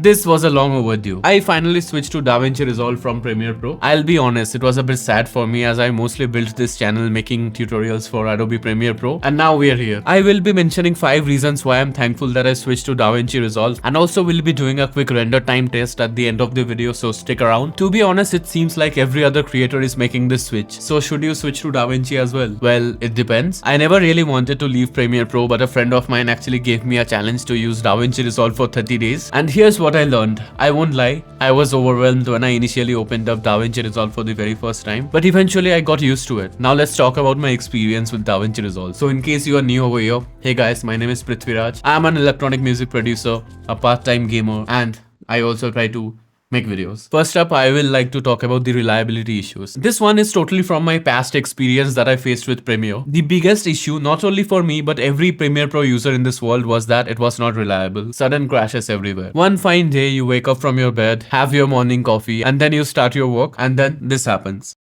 This was a long overdue. I finally switched to DaVinci Resolve from Premiere Pro. I'll be honest, it was a bit sad for me as I mostly built this channel making tutorials for Adobe Premiere Pro, and now we are here. I will be mentioning 5 reasons why I'm thankful that I switched to DaVinci Resolve, and also will be doing a quick render time test at the end of the video, so stick around. To be honest, it seems like every other creator is making this switch. So should you switch to DaVinci as well? Well, it depends. I never really wanted to leave Premiere Pro, but a friend of mine actually gave me a challenge to use DaVinci Resolve for 30 days. And here's what I learned. I won't lie, I was overwhelmed when I initially opened up DaVinci Resolve for the very first time, but eventually I got used to it. Now let's talk about my experience with DaVinci Resolve. So in case you are new over here, hey guys, my name is Prithviraj. I'm an electronic music producer, a part-time gamer, and I also try to make videos. First up, I will like to talk about the reliability issues. This one is totally from my past experience that I faced with Premiere. The biggest issue, not only for me but every Premiere Pro user in this world, was that it was not reliable. Sudden crashes everywhere. One fine day, you wake up from your bed, have your morning coffee, and then you start your work, and then this happens.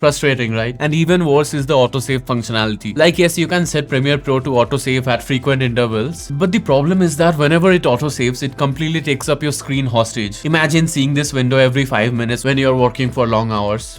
Frustrating, right? And even worse is the autosave functionality. Like, yes, you can set Premiere Pro to autosave at frequent intervals, but the problem is that whenever it autosaves, it completely takes up your screen hostage. Imagine seeing this window every 5 minutes when you're working for long hours.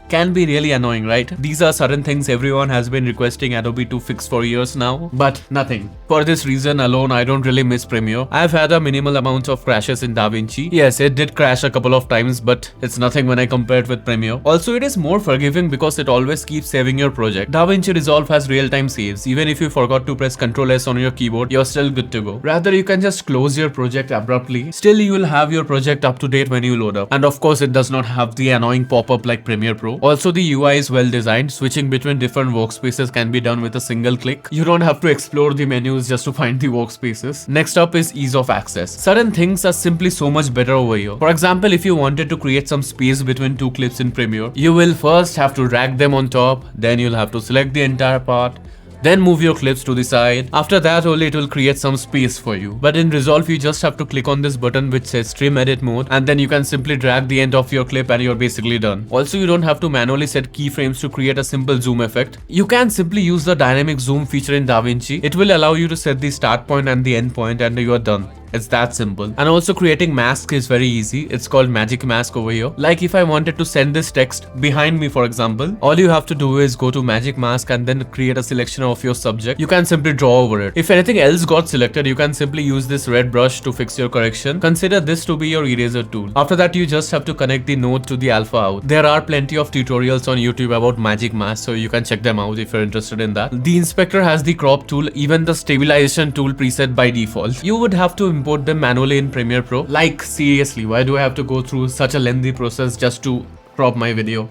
Can be really annoying, right? These are certain things everyone has been requesting Adobe to fix for years now, but nothing. For this reason alone, I don't really miss Premiere. I've had a minimal amount of crashes in DaVinci. Yes, it did crash a couple of times, but it's nothing when I compare it with Premiere. Also, it is more forgiving because it always keeps saving your project. DaVinci Resolve has real-time saves. Even if you forgot to press Ctrl S on your keyboard, you're still good to go. Rather, you can just close your project abruptly. Still, you will have your project up to date when you load up. And of course, it does not have the annoying pop-up like Premiere Pro. Also, the UI is well designed. Switching between different workspaces can be done with a single click. You don't have to explore the menus just to find the workspaces. Next up is ease of access. Certain things are simply so much better over here. For example, if you wanted to create some space between two clips in Premiere, you will first have to drag them on top, then you'll have to select the entire part, then move your clips to the side. After that only it will create some space for you. But in Resolve, you just have to click on this button which says trim edit mode, and then you can simply drag the end of your clip and you're basically done. Also, you don't have to manually set keyframes to create a simple zoom effect. You can simply use the dynamic zoom feature in DaVinci. It will allow you to set the start point and the end point, and you are done. It's that simple. And also, creating masks is very easy. It's called magic mask over here. Like, if I wanted to send this text behind me, for example, all you have to do is go to magic mask and then create a selection of your subject. You can simply draw over it. If anything else got selected, you can simply use this red brush to fix your correction. Consider this to be your eraser tool. After that, you just have to connect the node to the alpha out. There are plenty of tutorials on YouTube about magic mask, so you can check them out if you're interested in that. The inspector has the crop tool, even the stabilization tool preset by default. You would have to import them manually in Premiere Pro. Like, seriously, why do I have to go through such a lengthy process just to crop my video?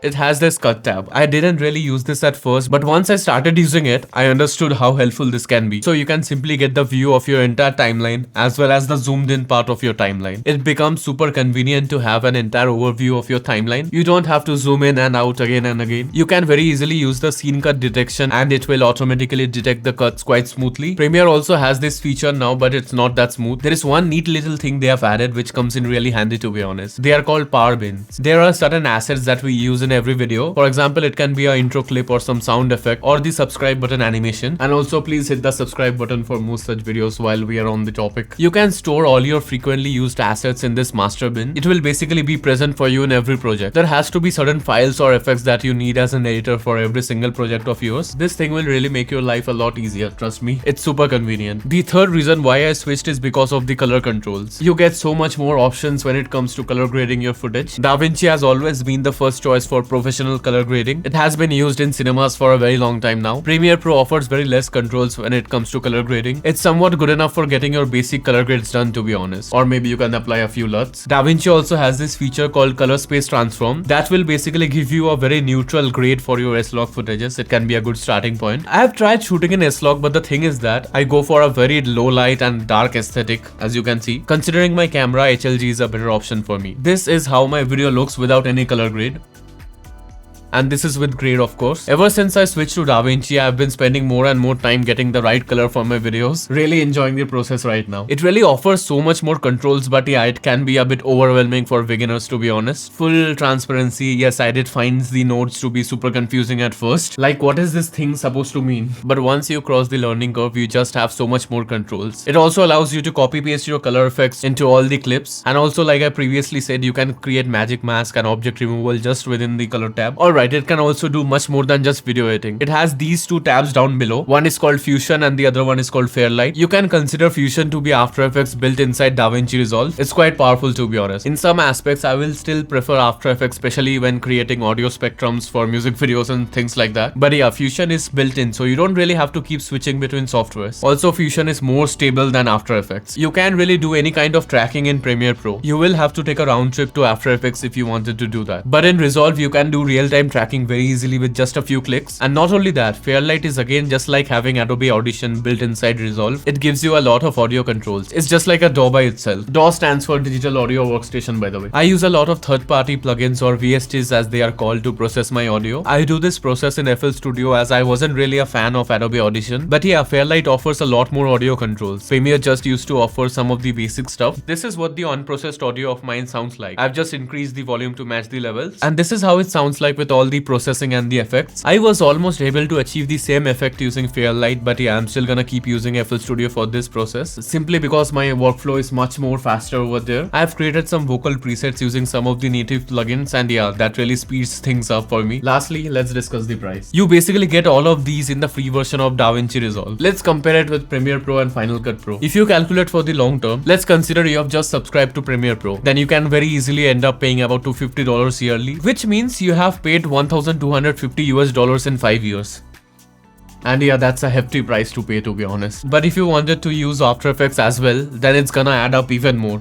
It has this cut tab. I didn't really use this at first, but once I started using it, I understood how helpful this can be. So you can simply get the view of your entire timeline as well as the zoomed in part of your timeline. It becomes super convenient to have an entire overview of your timeline. You don't have to zoom in and out again and again. You can very easily use the scene cut detection and it will automatically detect the cuts quite smoothly. Premiere also has this feature now, but it's not that smooth. There is one neat little thing they have added which comes in really handy, to be honest. They are called power bins. There are certain assets that we use in every video. For example, it can be an intro clip or some sound effect or the subscribe button animation. And also, please hit the subscribe button for more such videos while we are on the topic. You can store all your frequently used assets in this master bin. It will basically be present for you in every project. There has to be certain files or effects that you need as an editor for every single project of yours. This thing will really make your life a lot easier, trust me. It's super convenient. The third reason why I switched is because of the color controls. You get so much more options when it comes to color grading your footage. DaVinci has always been the first choice for professional color grading. It has been used in cinemas for a very long time now. Premiere Pro offers very less controls when it comes to color grading. It's somewhat good enough for getting your basic color grades done, to be honest. Or maybe you can apply a few LUTs. DaVinci also has this feature called color space transform that will basically give you a very neutral grade for your S-Log footages. It can be a good starting point. I have tried shooting in S-Log, but the thing is that I go for a very low light and dark aesthetic, as you can see. Considering my camera, HLG is a better option for me. This is how my video looks without any color grade. and this is with grade of course. Ever since I switched to DaVinci, I've been spending more and more time getting the right color for my videos. Really enjoying the process right now. It really offers so much more controls, but yeah, it can be a bit overwhelming for beginners to be honest. Full transparency, yes, I did find the nodes to be super confusing at first. Like, what is this thing supposed to mean? But once you cross the learning curve, you just have so much more controls. It also allows you to copy paste your color effects into all the clips, and also like I previously said, you can create magic mask and object removal just within the color tab. Alright, it can also do much more than just video editing. It has these two tabs down below. One is called Fusion and the other one is called Fairlight. You can consider Fusion to be After Effects built inside DaVinci Resolve. It's quite powerful to be honest. In some aspects, I will still prefer After Effects, especially when creating audio spectrums for music videos and things like that. But yeah, Fusion is built in, so you don't really have to keep switching between softwares. Also, Fusion is more stable than After Effects. You can really do any kind of tracking in Premiere Pro. You will have to take a round trip to After Effects if you wanted to do that. But in Resolve, you can do real-time tracking very easily with just a few clicks. And not only that, Fairlight is again just like having Adobe Audition built inside Resolve. It gives you a lot of audio controls. It's just like a DAW by itself. DAW stands for Digital Audio Workstation, by the way. I use a lot of third-party plugins or VSTs as they are called to process my audio. I do this process in FL Studio as I wasn't really a fan of Adobe Audition. But yeah, Fairlight offers a lot more audio controls. Premiere just used to offer some of the basic stuff. This is what the unprocessed audio of mine sounds like. I've just increased the volume to match the levels. And this is how it sounds like with all the processing and the effects. I was almost able to achieve the same effect using Fairlight, but yeah, I'm still gonna keep using FL Studio for this process simply because my workflow is much more faster over there. I've created some vocal presets using some of the native plugins, and yeah, that really speeds things up for me. Lastly, let's discuss the price. You basically get all of these in the free version of DaVinci Resolve. Let's compare it with Premiere Pro and Final Cut Pro. If you calculate for the long term, let's consider you have just subscribed to Premiere Pro. Then you can very easily end up paying about $250 yearly, which means you have paid $1,250 in 5 years. And yeah, that's a hefty price to pay, to be honest. But if you wanted to use After Effects as well, then it's gonna add up even more.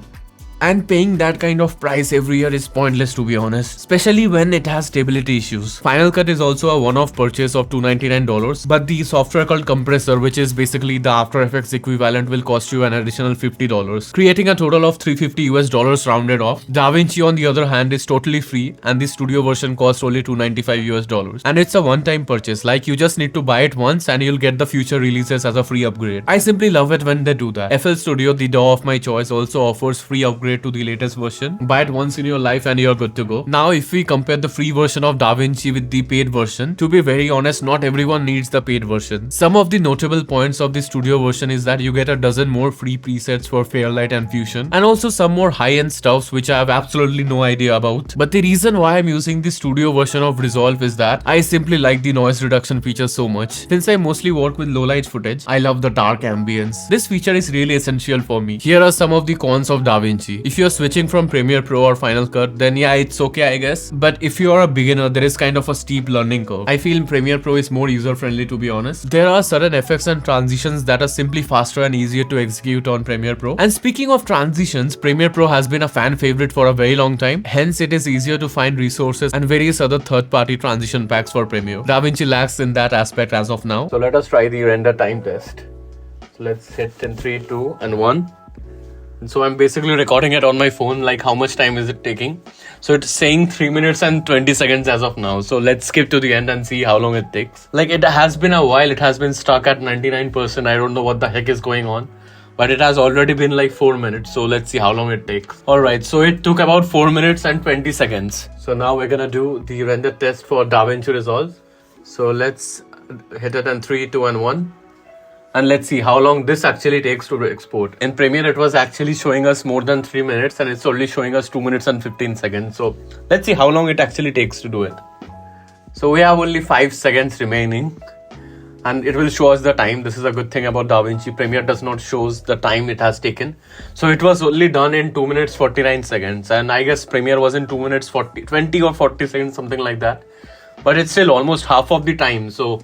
And paying that kind of price every year is pointless, to be honest, especially when it has stability issues. Final Cut is also a one-off purchase of $299, but the software called Compressor, which is basically the After Effects equivalent, will cost you an additional $50, creating a total of $350 rounded off. DaVinci, on the other hand, is totally free, and the studio version costs only $295, and it's a one-time purchase. Like, you just need to buy it once and you'll get the future releases as a free upgrade. I simply love it when they do that. FL Studio, the DAW of my choice, also offers free upgrade to the latest version. Buy it once in your life and you're good to go. Now, if we compare the free version of DaVinci with the paid version, to be very honest, not everyone needs the paid version. Some of the notable points of the studio version is that you get a dozen more free presets for Fairlight and Fusion, and also some more high-end stuffs which I have absolutely no idea about. But the reason why I'm using the studio version of Resolve is that I simply like the noise reduction feature so much. Since I mostly work with low-light footage, I love the dark ambience. This feature is really essential for me. Here are some of the cons of DaVinci. If you're switching from Premiere Pro or Final Cut, then yeah, it's okay, I guess. But if you are a beginner, there is kind of a steep learning curve. I feel Premiere Pro is more user-friendly, to be honest. There are certain effects and transitions that are simply faster and easier to execute on Premiere Pro. And speaking of transitions, Premiere Pro has been a fan favorite for a very long time. Hence, it is easier to find resources and various other third-party transition packs for Premiere. DaVinci lacks in that aspect as of now. So let us try the render time test. So let's hit in 3, 2, and 1. So I'm basically recording it on my phone, like how much time is it taking. So it's saying 3 minutes and 20 seconds as of now. So let's skip to the end and see how long it takes. Like, it has been a while, it has been stuck at 99%. I don't know what the heck is going on. But it has already been like 4 minutes. So let's see how long it takes. Alright, so it took about 4 minutes and 20 seconds. So now we're gonna do the render test for DaVinci Resolve. So let's hit it in 3, 2, and 1. And let's see how long this actually takes to export. In Premiere, it was actually showing us more than 3 minutes and it's only showing us 2 minutes and 15 seconds. So let's see how long it actually takes to do it. So we have only 5 seconds remaining and it will show us the time. This is a good thing about DaVinci. Premiere does not show the time it has taken. So it was only done in 2 minutes 49 seconds. And I guess Premiere was in 2 minutes 20 or 40 seconds, something like that. But it's still almost half of the time. So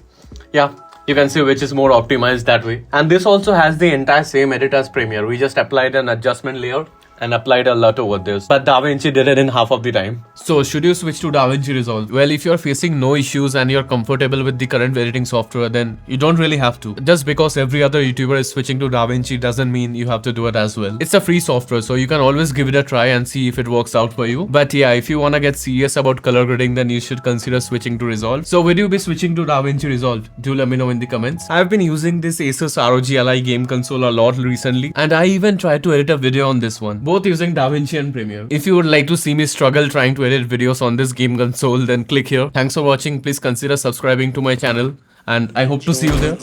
yeah. You can see which is more optimized that way. And this also has the entire same edit as Premiere. We just applied an adjustment layer and applied a lot over this. But DaVinci did it in half of the time. So should you switch to DaVinci Resolve? Well, if you're facing no issues and you're comfortable with the current editing software, then you don't really have to. Just because every other YouTuber is switching to DaVinci doesn't mean you have to do it as well. It's a free software, so you can always give it a try and see if it works out for you. But yeah, if you wanna get serious about color grading, then you should consider switching to Resolve. So will you be switching to DaVinci Resolve? Do let me know in the comments. I've been using this Asus ROG Ally game console a lot recently, and I even tried to edit a video on this one, both using DaVinci and Premiere. If you would like to see me struggle trying to edit videos on this game console, then click here. Thanks for watching. Please consider subscribing to my channel, and I hope to see you there.